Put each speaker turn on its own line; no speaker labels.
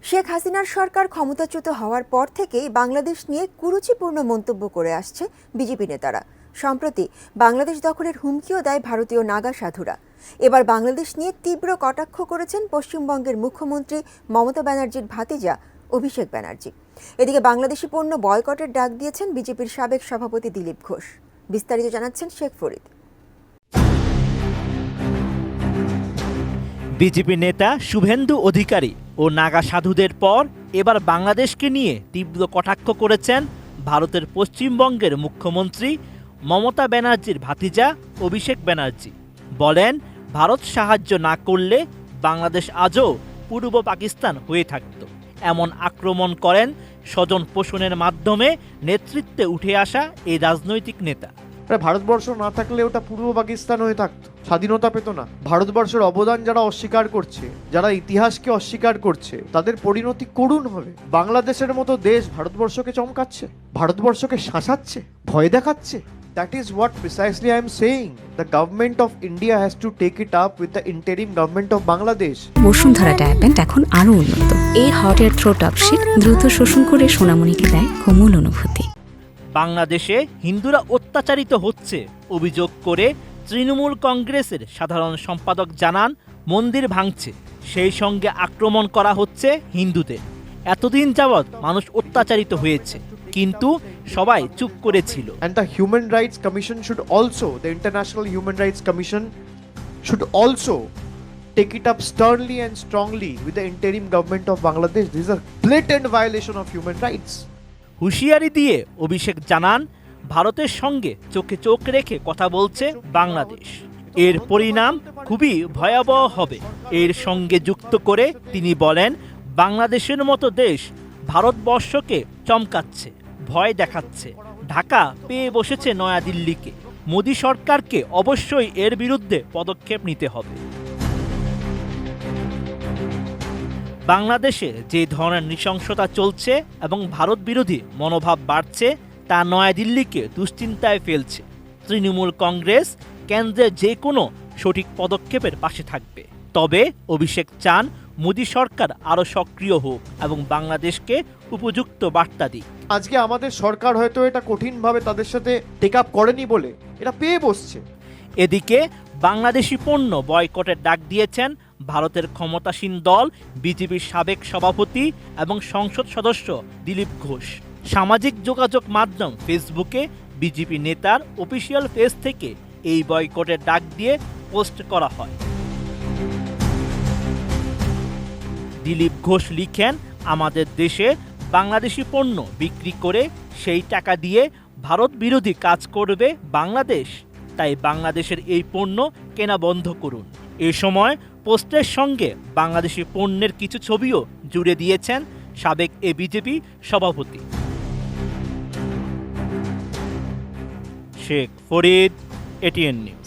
শেখ হাসিনার সরকার ক্ষমতাচ্যুত হওয়ার পর থেকেই বাংলাদেশ নিয়ে কুরুচিপূর্ণ মন্তব্য করে আসছে বিজেপি নেতারা। সম্প্রতি বাংলাদেশ দখলের হুমকিও দেয় ভারতীয় নাগা সাধুরা। এবার বাংলাদেশ নিয়ে তীব্র কটাক্ষ করেছেন পশ্চিমবঙ্গের মুখ্যমন্ত্রী মমতা ব্যানার্জির ভাতিজা অভিষেক ব্যানার্জি। এদিকে বাংলাদেশি পণ্য বয়কটের ডাক দিয়েছেন বিজেপির সাবেক সভাপতি দিলীপ ঘোষ। বিস্তারিত জানাচ্ছেন শেখ ফরিদ।
বিজেপি নেতা শুভেন্দু অধিকারী ও নাগা সাধুদের পর এবার বাংলাদেশকে নিয়ে তীব্র কটাক্ষ করেছেন ভারতের পশ্চিমবঙ্গের মুখ্যমন্ত্রী মমতা ব্যানার্জির ভাতিজা অভিষেক ব্যানার্জি। বলেন, ভারত সাহায্য না করলে বাংলাদেশ আজও পূর্ব পাকিস্তান হয়ে থাকত। এমন আক্রমণ করেন স্বজন পোষণের মাধ্যমে নেতৃত্বে উঠে আসা এই রাজনৈতিক নেতা।
ভারতবর্ষ না থাকলে ওটা পূর্ব পাকিস্তান হয়ে থাকতো, স্বাধীনতা পেত না। ভারতবর্ষের অবদান যারা অস্বীকার করছে, যারা ইতিহাসকে অস্বীকার করছে, তাদের পরিণতি করুণ হবে। বাংলাদেশের মতো দেশ ভারতবর্ষকে চমকাচ্ছে, ভারতবর্ষকে শাসাচ্ছে, ভয় দেখাচ্ছে। That is what precisely I am saying. The government of India has to take it up with the interim government of Bangladesh.
Bashundhara ডায়াপেন্ট এখন আরো উন্নত। এই হট এয়ার থ্রো টপশিট দ্রুত শোষণ করে সোনামণিকে দেয় কোমল অনুভূতি।
বাংলাদেশে হিন্দুরা অত্যাচারিত হচ্ছে অভিযোগ করে তৃণমূল কংগ্রেসের সাধারণ সম্পাদক জানান, মন্দির ভাঙছে, সেই সঙ্গে আক্রমণ করা হচ্ছে হিন্দুদের। এতদিন যাবৎ মানুষ অত্যাচারিত হয়েছে, কিন্তু সবাই চুপ করেছিল।
And the Human Rights Commission should also, the International Human Rights Commission should also take it up sternly and strongly with the interim government of Bangladesh. This is a blatant violation of human rights.
হুঁশিয়ারি দিয়ে অভিষেক জানান, ভারতের সঙ্গে চোখে চোখ রেখে কথা বলছে বাংলাদেশ। এর পরিণাম খুবই ভয়াবহ হবে। এর সঙ্গে যুক্ত করে তিনি বলেন, বাংলাদেশের মতো দেশ ভারতবর্ষকে চমকাচ্ছে, ভয় দেখাচ্ছে। ঢাকা পেয়ে বসেছে নয়াদিল্লিকে। মোদী সরকারকে অবশ্যই এর বিরুদ্ধে পদক্ষেপ নিতে হবে। বাংলাদেশে যে ধরনের নৃশংসতা চলছে এবং ভারত বিরোধী মনোভাব বাড়ছে, তা নয়াদিল্লিকে দুশ্চিন্তায় ফেলছে। তৃণমূল কংগ্রেস কেন্দ্রের যে কোনো সঠিক পদক্ষেপের পাশে থাকবে। তবে অভিষেক চান মোদী সরকার আরও সক্রিয় হোক এবং বাংলাদেশকে উপযুক্ত বার্তা দিক।
আজকে আমাদের সরকার হয়তো এটা কঠিনভাবে তাদের সাথে টেক আপ করেনি বলে এটা পেয়ে বসছে।
এদিকে বাংলাদেশি পণ্য বয়কটের ডাক দিয়েছেন ভারতের ক্ষমতাসীন দল বিজেপির সাবেক সভাপতি এবং সংসদ সদস্য দিলীপ ঘোষ। সামাজিক যোগাযোগ মাধ্যম ফেসবুকে বিজেপি নেতার অফিসিয়াল পেজ থেকে এই বয়কটের ডাক দিয়ে পোস্ট করা হয়। দিলীপ ঘোষ লিখেন, আমাদের দেশে বাংলাদেশি পণ্য বিক্রি করে সেই টাকা দিয়ে ভারত বিরোধী কাজ করবে বাংলাদেশ, তাই বাংলাদেশের এই পণ্য কেনা বন্ধ করুন। এ সময় পোস্টের সঙ্গে বাংলাদেশি পণ্যের কিছু ছবিও জুড়ে দিয়েছেন সাবেক বিজেপি সভাপতি। Sheikh Farid, ATN news.